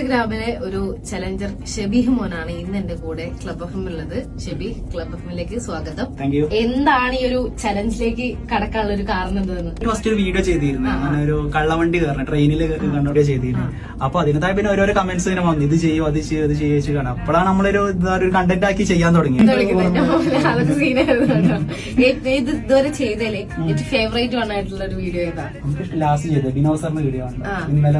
ഇൻസ്റ്റഗ്രാമിലെ ഒരു ചലഞ്ചർ ഷെബീഹ് മോനാണ് ഇന്ന് എന്റെ കൂടെ ക്ലബ് എഫ് ഉള്ളത്. ഷെബീഹ്, ക്ലബ് എഫിലേക്ക് സ്വാഗതം. എന്താണ് ഈ ഒരു ചലഞ്ചിലേക്ക് കടക്കാനുള്ള ഒരു കാരണം എന്താന്ന്? ഫസ്റ്റ് ഒരു വീഡിയോ ചെയ്തിരുന്നു, അങ്ങനെ ഒരു കള്ളവണ്ടി കയറണം ട്രെയിനിൽ കണ്ടോടെ ചെയ്തിരുന്നു. അപ്പൊ അതിനകത്തായി പിന്നെ ഓരോരോ കമന്റ്സ് ഇങ്ങനെ വന്നു, ഇത് ചെയ്യും അത് ചെയ്യും അത് ചെയ്യിച്ചു കാണാം. അപ്പോഴാണ് നമ്മളൊരു കണ്ടന്റ് ആക്കി ചെയ്യാൻ തുടങ്ങിയത്. അതൊക്കെ സീനായിരുന്നു. ഇതുവരെ ചെയ്തല്ലേ ഏറ്റവും ഫേവറേറ്റ് വൺ ആയിട്ടുള്ള ഒരു വീഡിയോ ഏതാ? ലാസ്റ്റ് ചെയ്തത് ഡിനോസറിന്റെ വീഡിയോ ആണ്. ഇന്നലെ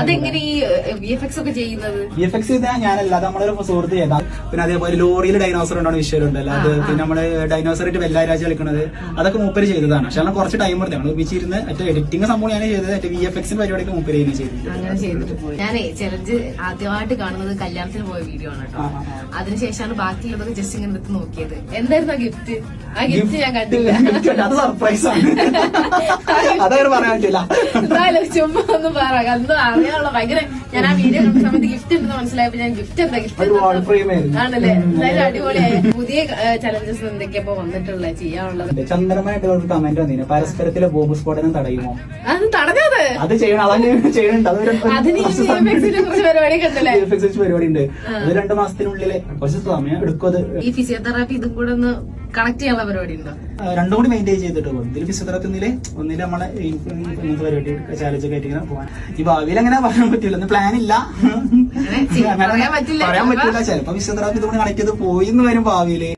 അതെങ്ങനെ ഈ VFX ഒക്കെ ചെയ്യുന്നത്? VFX ചെയ്താൽ ഞാനല്ല, അത് നമ്മളൊരു സുഹൃത്ത് ചെയ്താൽ. പിന്നെ അതേപോലെ ലോറിയിൽ ഡൈനോസർ ഉണ്ടാവുന്ന വിഷയം ഉണ്ടല്ലോ, അത് പിന്നെ നമ്മള് ഡൈനോസറായിട്ട് വെല്ലാരാജ് കളിക്കുന്നത്, അതൊക്കെ മൂപ്പര് ചെയ്തതാണ്. പക്ഷെ നമ്മൾ കുറച്ച് ടൈം എടുത്ത് നമ്മൾ ഉപയോഗിച്ചിരുന്ന് മറ്റേ എഡിറ്റിംഗ് സംഭവം ഞാൻ ചെയ്തത്, മറ്റേ VFX പരിപാടിയൊക്കെ മൂപ്പര് തന്നെ ചെയ്തത്. അങ്ങനെ ചെയ്തിട്ട് ഞാനേ ചലഞ്ച് ആദ്യമായിട്ട് കാണുന്നത് കല്യാണത്തിന് പോയ വീഡിയോ ആണ് കേട്ടോ. അതിനുശേഷമാണ് ബാക്കിയുള്ളതൊക്കെ ജസ്റ്റ് ഇങ്ങനെ എടുത്ത് നോക്കിയത്. എന്തായിരുന്നു ആ ഗിഫ്റ്റ്? ആ ഗിഫ്റ്റ് ഞാൻ കണ്ടില്ല. അത് സർപ്രൈസ് ആണ്, അതങ്ങനെ പറയാൻ പറ്റില്ല. എന്തായാലും ചുമ്മാ ഒന്നും പറയാം, എന്തോ അറിയാനുള്ള ഭയങ്കര. ഞാൻ ആ വീഡിയോ കണ്ട സമയത്ത് ഗിഫ്റ്റ് ഉണ്ടെന്ന് മനസ്സിലായപ്പോ ഞാൻ ഗിഫ്റ്റ് എന്താ ഗിഫ്റ്റ് ആണല്ലേ? എന്തായാലും അടിപൊളിയായി. പുതിയ ചലഞ്ചസ് എന്തൊക്കെയാ വന്നിട്ടുള്ള ചെയ്യാനുള്ളത്? ചന്ദ്രമായിട്ട് ഒരു കമന്റ് വന്നിരുന്നു, പരസ്പരത്തിലെ ബോംബ് സ്ഫോടനം തടയുമോ? അത് തടഞ്ഞത് അത് ചെയ്യണം, അതങ്ങനെ ചെയ്യുന്നുണ്ട്. അതിന് കുറച്ച് പരിപാടി കണ്ടല്ലേ? പരിപാടി ഉണ്ട്. അത് 2 മാസത്തിനുള്ളില് കുറച്ച് സമയം എടുക്കും. അത് ഈ ഫിസിയോതെറാപ്പി ഇതും കൂടെ ഒന്ന് കണക്ട് ചെയ്യാനുള്ള പരിപാടി ഉണ്ടോ? രണ്ടും കൂടി മെയിൻറ്റെയിൻ ചെയ്തിട്ട് പോകും. ഇതിൽ ഫിസിയോതെറാപ്പി ഒന്നില് നമ്മളെ ഇങ്ങനത്തെ പരിപാടി ചാലഞ്ച് ഒക്കെ ആയിട്ട് ഇങ്ങനെ പോകാൻ. ഈ ഭാവിയിൽ അങ്ങനെ പറയാൻ പറ്റില്ല, ഒന്നും പ്ലാൻ ഇല്ല, പറയാൻ പറ്റില്ല. ചിലപ്പോ ഫിസിയോതെറാപ്പി ഇതുകൊണ്ട് കണക്ട് ചെയ്ത് പോയിന്ന് വരും ഭാവിയില്.